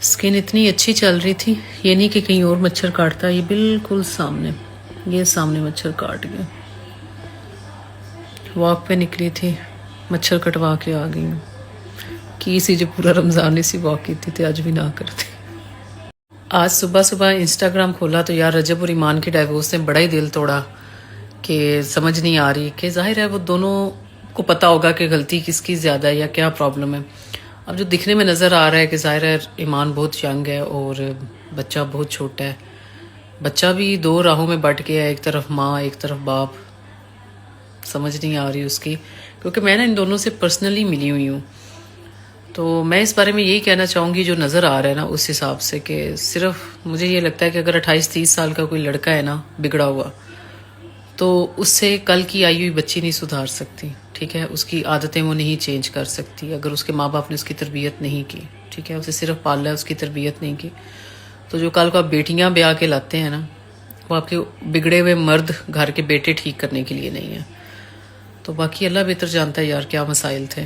Skin इतनी अच्छी चल रही थी, ये नहीं कि कहीं और मच्छर काटता, ये बिल्कुल सामने, ये सामने मच्छर काट गया। वॉक पे निकली थी, मच्छर कटवा के आ गई हूँ कि इसी जो पूरा रमज़ान इसी वॉक की थी आज भी ना करती। आज सुबह सुबह इंस्टाग्राम खोला तो यार रजब और ईमान के डाइवोर्स ने बड़ा ही दिल तोड़ा कि समझ नहीं आ रही कि जाहिर है वो दोनों को पता होगा कि गलती किसकी ज़्यादा है या क्या प्रॉब्लम है। अब जो दिखने में नज़र आ रहा है कि ज़ाहिर है ईमान बहुत यंग है और बच्चा बहुत छोटा है। बच्चा भी दो राहों में बट गया है, एक तरफ माँ एक तरफ बाप। समझ नहीं आ रही उसकी, क्योंकि मैं ना इन दोनों से पर्सनली मिली हुई हूँ। तो मैं इस बारे में यही कहना चाहूँगी जो नज़र आ रहा है ना उस हिसाब से कि सिर्फ मुझे ये लगता है कि अगर 28-30 साल का कोई लड़का है ना बिगड़ा हुआ, तो उससे कल की आई हुई बच्ची नहीं सुधार सकती। ठीक है, उसकी आदतें वो नहीं चेंज कर सकती अगर उसके माँ बाप ने उसकी तरबियत नहीं की। ठीक है, उसे सिर्फ पाला है, उसकी तरबियत नहीं की। तो जो कल को आप बेटियां ब्याह के लाते हैं ना, वो आपके बिगड़े हुए मर्द घर के बेटे ठीक करने के लिए नहीं है। तो बाकी अल्लाह बेहतर जानता है यार क्या मसाइल थे।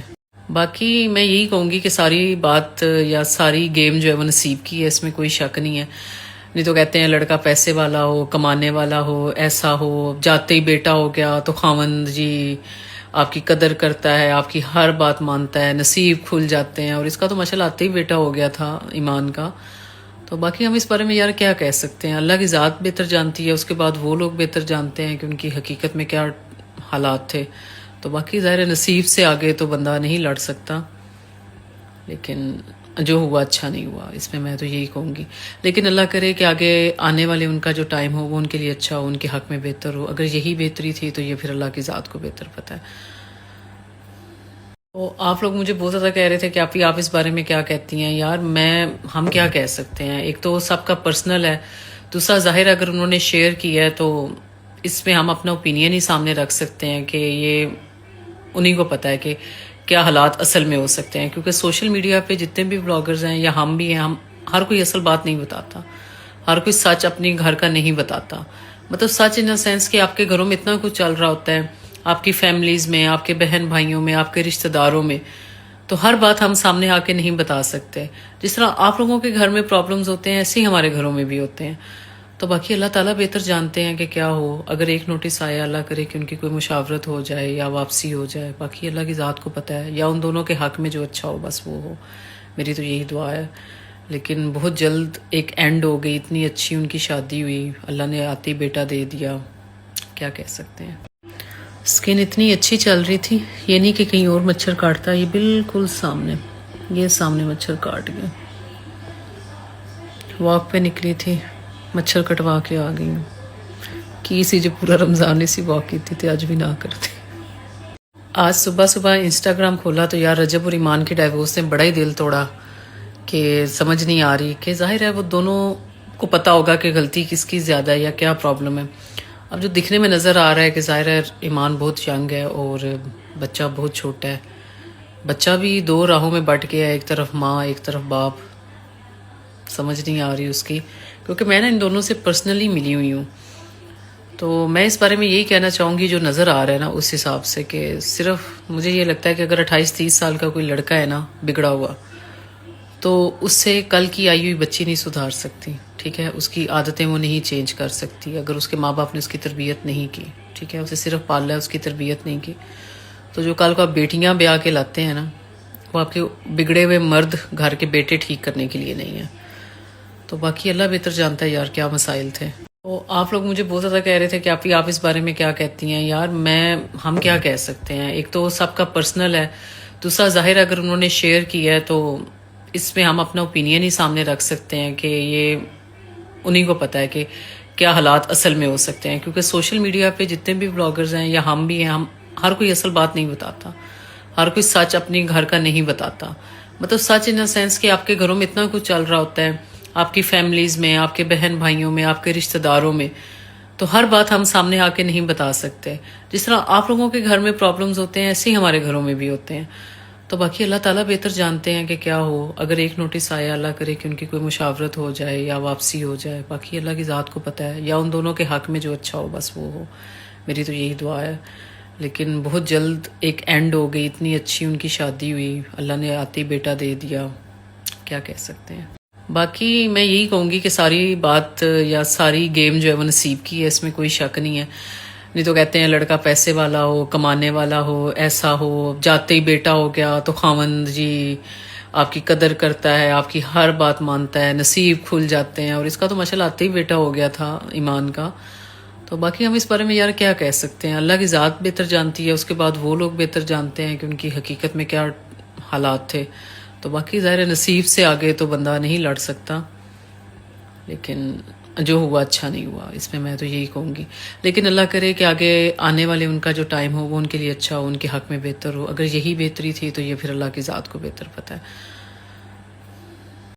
बाकी मैं यही कहूँगी कि सारी बात या सारी गेम जो है वो नसीब की है, इसमें कोई शक नहीं है। नहीं तो कहते हैं लड़का पैसे वाला हो, कमाने वाला हो, ऐसा हो, जाते ही बेटा हो गया तो खावंद जी आपकी कदर करता है, आपकी हर बात मानता है, नसीब खुल जाते हैं। और इसका तो माशाल्लाह आते ही बेटा हो गया था ईमान का। तो बाकी हम इस बारे में यार क्या कह सकते हैं, अल्लाह की ज़ात बेहतर जानती है, उसके बाद वो लोग बेहतर जानते हैं कि उनकी हकीकत में क्या हालात थे। तो बाकी ज़ाहिर नसीब से आगे तो बंदा नहीं लड़ सकता, लेकिन जो हुआ अच्छा नहीं हुआ, इसमें मैं तो यही कहूँगी। लेकिन अल्लाह करे कि आगे आने वाले उनका जो टाइम हो वो उनके लिए अच्छा हो, उनके हक में बेहतर हो। अगर यही बेहतरी थी तो ये फिर अल्लाह की ज़ात को बेहतर पता है। तो आप लोग मुझे बहुत ज़्यादा कह रहे थे कि आप इस बारे में क्या कहती हैं। यार हम क्या कह सकते हैं, एक तो सबका पर्सनल है, दूसरा ज़ाहिर अगर उन्होंने शेयर किया है तो इसमें हम अपना ओपिनियन ही सामने रख सकते हैं कि ये उन्हीं को पता है कि क्या हालात असल में हो सकते हैं। क्योंकि सोशल मीडिया पे जितने भी ब्लॉगर्स हैं या हम भी हैं, हम हर कोई असल बात नहीं बताता, हर कोई सच अपने घर का नहीं बताता। मतलब सच इन द सेंस कि आपके घरों में इतना कुछ चल रहा होता है, आपकी फैमिलीज में, आपके बहन भाइयों में, आपके रिश्तेदारों में, तो हर बात हम सामने आके नहीं बता सकते। जिस तरह आप लोगों के घर में प्रॉब्लम्स होते हैं ऐसे ही हमारे घरों में भी होते हैं। तो बाकी अल्लाह ताला बेहतर जानते हैं कि क्या हो। अगर एक नोटिस आया, अल्लाह करे कि उनकी कोई मुशावरत हो जाए या वापसी हो जाए, बाकी अल्लाह की ज़ात को पता है, या उन दोनों के हक में जो अच्छा हो बस वो हो। मेरी तो यही दुआ है। लेकिन बहुत जल्द एक एंड हो गई, इतनी अच्छी उनकी शादी हुई, अल्लाह ने आते ही बेटा दे दिया, क्या कह सकते हैं। स्किन इतनी अच्छी चल रही थी, ये नहीं कि कहीं और मच्छर काटता, ये बिल्कुल सामने, ये सामने मच्छर काट गया। वॉक पे निकली थी, मच्छर कटवा के आ गई हूँ कि इसी जो पूरा रमज़ान इसी वॉक की थी आज भी ना करती। आज सुबह सुबह इंस्टाग्राम खोला तो यार रजब और ईमान के डाइवोर्स ने बड़ा ही दिल तोड़ा कि समझ नहीं आ रही कि जाहिर है वो दोनों को पता होगा कि गलती किसकी ज़्यादा है या क्या प्रॉब्लम है। अब जो दिखने में नज़र आ रहा है कि जाहिर है ईमान बहुत यंग है और बच्चा बहुत छोटा है। बच्चा भी दो राहों में बट गया है, एक तरफ माँ एक तरफ बाप। समझ नहीं आ रही उसकी, क्योंकि मैं ना इन दोनों से पर्सनली मिली हुई हूँ। तो मैं इस बारे में यही कहना चाहूँगी जो नज़र आ रहा है ना उस हिसाब से कि सिर्फ मुझे ये लगता है कि अगर 28-30 साल का कोई लड़का है ना बिगड़ा हुआ, तो उससे कल की आई हुई बच्ची नहीं सुधार सकती। ठीक है, उसकी आदतें वो नहीं चेंज कर सकती अगर उसके माँ बाप ने उसकी तरबियत नहीं की। ठीक है, उसे सिर्फ पाला है, उसकी तरबियत नहीं की। तो जो कल को आप बेटियां ब्याह के लाते हैं ना, वो आपके बिगड़े हुए मर्द घर के बेटे ठीक करने के लिए नहीं है। तो बाकी अल्लाह बेहतर जानता है यार क्या मसाइल थे। तो आप लोग मुझे बहुत ज़्यादा कह रहे थे कि आप इस बारे में क्या कहती हैं। यार हम क्या कह सकते हैं, एक तो सबका पर्सनल है, दूसरा ज़ाहिर अगर उन्होंने शेयर किया है तो इसमें हम अपना ओपिनियन ही सामने रख सकते हैं कि ये उन्हीं को पता है कि क्या हालात असल में हो सकते हैं। क्योंकि सोशल मीडिया पे जितने भी ब्लॉगर्स हैं या हम भी हैं, हम हर कोई असल बात नहीं बताता, हर कोई सच अपने घर का नहीं बताता। मतलब सच इन द सेंस कि आपके घरों में इतना कुछ चल रहा होता है, आपकी फैमिलीज में, आपके बहन भाइयों में, आपके रिश्तेदारों में, तो हर बात हम सामने आके नहीं बता सकते। जिस तरह आप लोगों के घर में प्रॉब्लम्स होते हैं ऐसे ही हमारे घरों में भी होते हैं। तो बाकी अल्लाह ताला बेहतर जानते हैं कि क्या हो। अगर एक नोटिस आया, अल्लाह करे कि उनकी कोई मुशावरत हो जाए या वापसी हो जाए, बाकी अल्लाह की ज़ात को पता है, या उन दोनों के हक में जो अच्छा हो बस वो हो। मेरी तो यही दुआ है। लेकिन बहुत जल्द एक एंड हो गई, इतनी अच्छी उनकी शादी हुई, अल्लाह ने आते ही बेटा दे दिया, क्या कह सकते हैं। باقی میں یہی کہوں گی کہ ساری بات یا ساری گیم جو ہے وہ نصیب کی ہے، اس میں کوئی شک نہیں ہے. نہیں تو کہتے ہیں لڑکا پیسے والا ہو، کمانے والا ہو، ایسا ہو، جاتے ہی بیٹا ہو گیا تو خاوند جی آپ کی قدر کرتا ہے، آپ کی ہر بات مانتا ہے، نصیب کھل جاتے ہیں. اور اس کا تو ماشاءاللہ آتے ہی بیٹا ہو گیا تھا ایمان کا. تو باقی ہم اس بارے میں یار کیا کہہ سکتے ہیں، اللہ کی ذات بہتر جانتی ہے، اس کے بعد وہ لوگ بہتر جانتے ہیں کہ ان کی حقیقت میں کیا حالات تھے. تو باقی ظاہر نصیب سے آگے تو بندہ نہیں لڑ سکتا، لیکن جو ہوا اچھا نہیں ہوا، اس میں تو یہی کہوں گی. لیکن اللہ کرے کہ آگے آنے والے ان کا جو ٹائم ہو وہ ان کے لیے اچھا ہو، ان کے حق میں بہتر ہو. اگر یہی بہتری تھی تو یہ پھر اللہ کی ذات کو بہتر پتہ ہے.